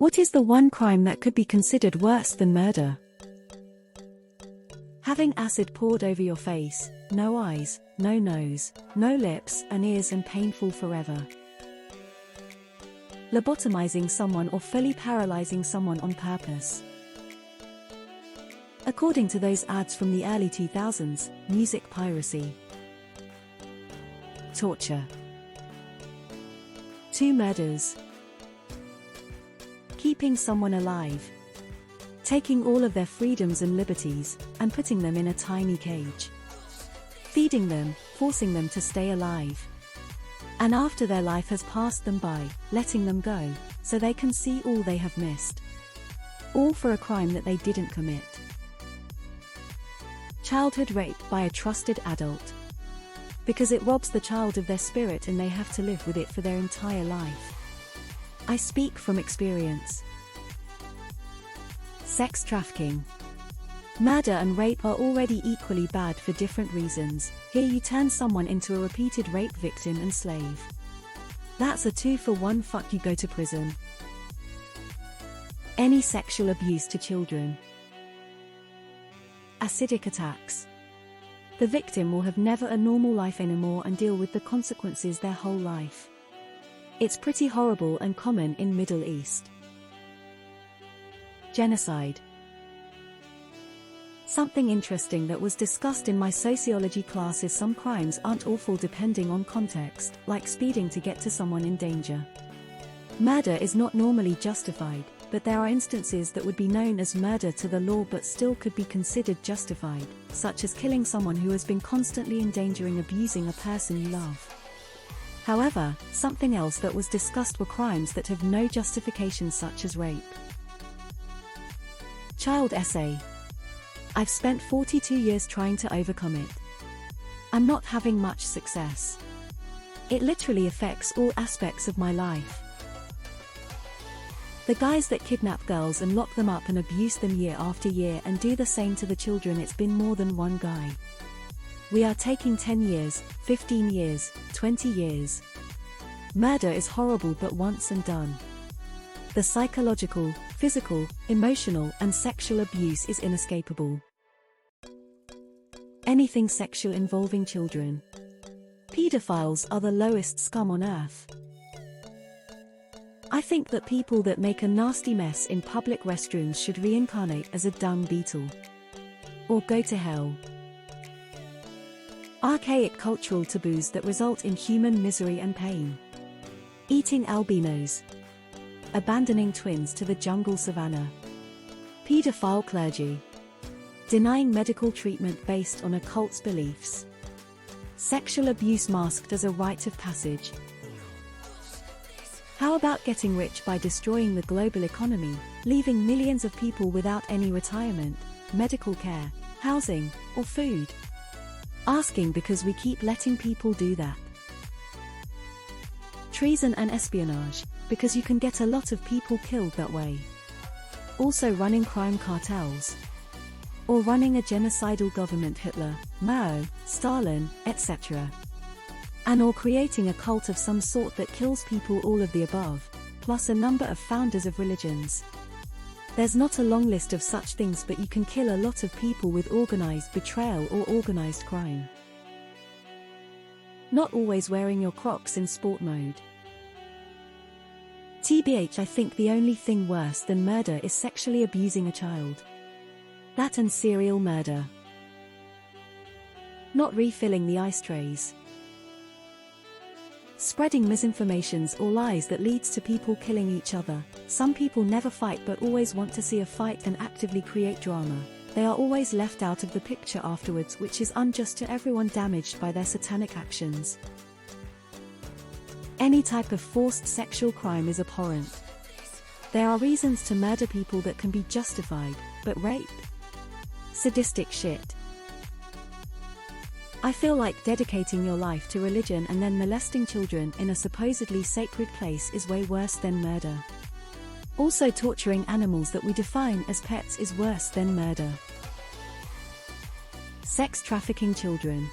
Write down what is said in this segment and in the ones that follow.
What is the one crime that could be considered worse than murder? Having acid poured over your face, no eyes, no nose, no lips and ears and painful forever. Lobotomizing someone or fully paralyzing someone on purpose. According to those ads from the early 2000s, music piracy. Torture. 2 murders. Keeping someone alive. Taking all of their freedoms and liberties, and putting them in a tiny cage. Feeding them, forcing them to stay alive. And after their life has passed them by, letting them go, so they can see all they have missed. All for a crime that they didn't commit. Childhood rape by a trusted adult. Because it robs the child of their spirit and they have to live with it for their entire life. I speak from experience. Sex trafficking. Murder and rape are already equally bad for different reasons. Here you turn someone into a repeated rape victim and slave. That's a 2-for-1 fuck, you go to prison. Any sexual abuse to children. Acidic attacks. The victim will have never a normal life anymore and deal with the consequences their whole life. It's pretty horrible and common in Middle East. Genocide. Something interesting that was discussed in my sociology class is some crimes aren't awful depending on context, like speeding to get to someone in danger. Murder is not normally justified, but there are instances that would be known as murder to the law but still could be considered justified, such as killing someone who has been constantly endangering abusing a person you love. However, something else that was discussed were crimes that have no justification, such as rape. Child essay. I've spent 42 years trying to overcome it. I'm not having much success. It literally affects all aspects of my life. The guys that kidnap girls and lock them up and abuse them year after year and do the same to the children, it's been more than one guy. We are taking 10 years, 15 years, 20 years. Murder is horrible but once and done. The psychological, physical, emotional and sexual abuse is inescapable. Anything sexual involving children. Pedophiles are the lowest scum on earth. I think that people that make a nasty mess in public restrooms should reincarnate as a dung beetle. Or go to hell. Archaic cultural taboos that result in human misery and pain. Eating albinos. Abandoning twins to the jungle savannah. Pedophile clergy. Denying medical treatment based on a cult's beliefs. Sexual abuse masked as a rite of passage. How about getting rich by destroying the global economy, leaving millions of people without any retirement, medical care, housing, or food? Asking because we keep letting people do that. Treason and espionage, because you can get a lot of people killed that way. Also running crime cartels. Or running a genocidal government, Hitler, Mao, Stalin, etc. And or creating a cult of some sort that kills people, all of the above, plus a number of founders of religions. There's not a long list of such things, but you can kill a lot of people with organized betrayal or organized crime. Not always wearing your Crocs in sport mode. TBH, I think the only thing worse than murder is sexually abusing a child. That and serial murder. Not refilling the ice trays. Spreading misinformations or lies that leads to people killing each other. Some people never fight but always want to see a fight and actively create drama. They are always left out of the picture afterwards, which is unjust to everyone damaged by their satanic actions. Any type of forced sexual crime is abhorrent. There are reasons to murder people that can be justified, but rape? Sadistic shit. I feel like dedicating your life to religion and then molesting children in a supposedly sacred place is way worse than murder. Also, torturing animals that we define as pets is worse than murder. Sex trafficking children.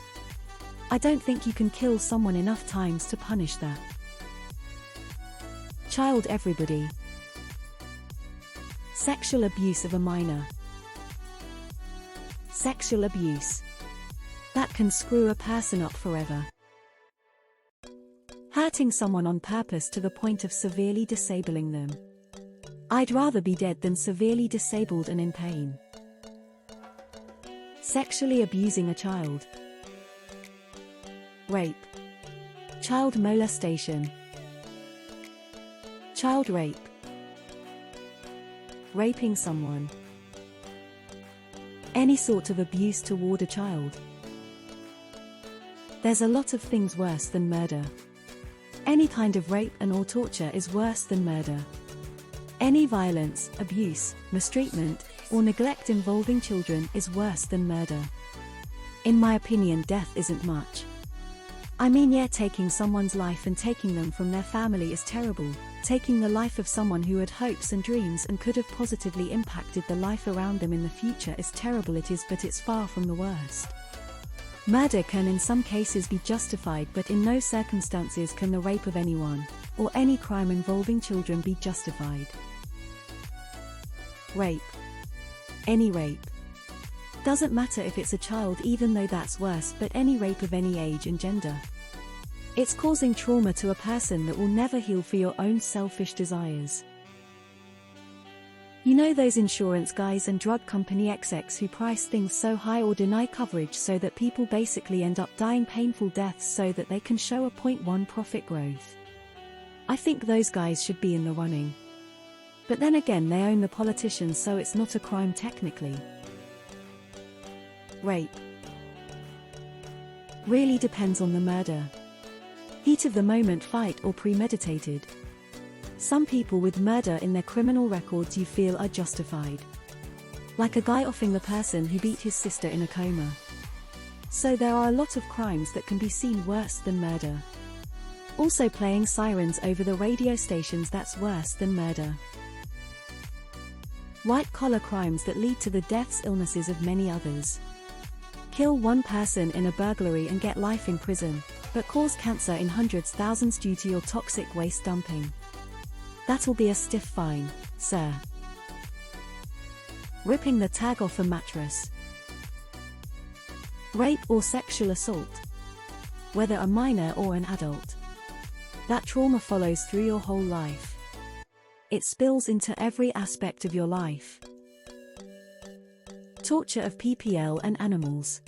I don't think you can kill someone enough times to punish that. Child everybody. Sexual abuse of a minor. Sexual abuse. That can screw a person up forever. Hurting someone on purpose to the point of severely disabling them. I'd rather be dead than severely disabled and in pain. Sexually abusing a child. Rape. Child molestation. Child rape. Raping someone. Any sort of abuse toward a child. There's a lot of things worse than murder. Any kind of rape and/or torture is worse than murder. Any violence, abuse, mistreatment, or neglect involving children is worse than murder. In my opinion, death isn't much. I mean, yeah, taking someone's life and taking them from their family is terrible. Taking the life of someone who had hopes and dreams and could have positively impacted the life around them in the future is terrible, it is, but it's far from the worst. Murder can in some cases be justified, but in no circumstances can the rape of anyone, or any crime involving children, be justified. Rape. Any rape. Doesn't matter if it's a child, even though that's worse, but any rape of any age and gender. It's causing trauma to a person that will never heal for your own selfish desires. You know those insurance guys and drug company execs who price things so high or deny coverage so that people basically end up dying painful deaths so that they can show a 0.1 profit growth? I think those guys should be in the running. But then again, they own the politicians, so it's not a crime technically. Rape. Really depends on the murder. Heat of the moment fight or premeditated. Some people with murder in their criminal records you feel are justified. Like a guy offing the person who beat his sister in a coma. So there are a lot of crimes that can be seen worse than murder. Also playing sirens over the radio stations, that's worse than murder. White-collar crimes that lead to the deaths, illnesses of many others. Kill one person in a burglary and get life in prison, but cause cancer in hundreds, thousands due to your toxic waste dumping. That'll be a stiff fine, sir. Ripping the tag off a mattress. Rape or sexual assault. Whether a minor or an adult. That trauma follows through your whole life. It spills into every aspect of your life. Torture of PPL and animals.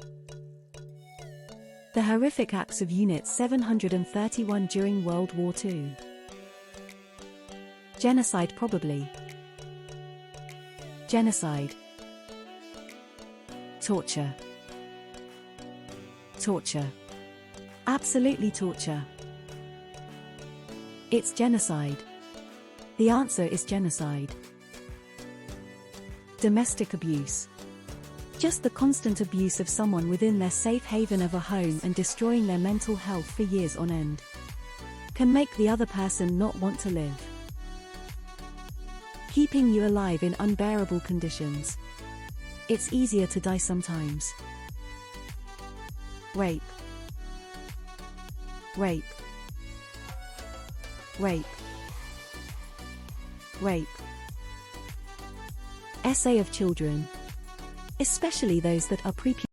The horrific acts of Unit 731 during World War II. Genocide, probably. Genocide. Torture. Torture. Absolutely torture. It's genocide. The answer is genocide. Domestic abuse. Just the constant abuse of someone within their safe haven of a home and destroying their mental health for years on end. Can make the other person not want to live. Keeping you alive in unbearable conditions. It's easier to die sometimes. Rape. Rape. Rape. Rape. Essay of children. Especially those that are prepubescent.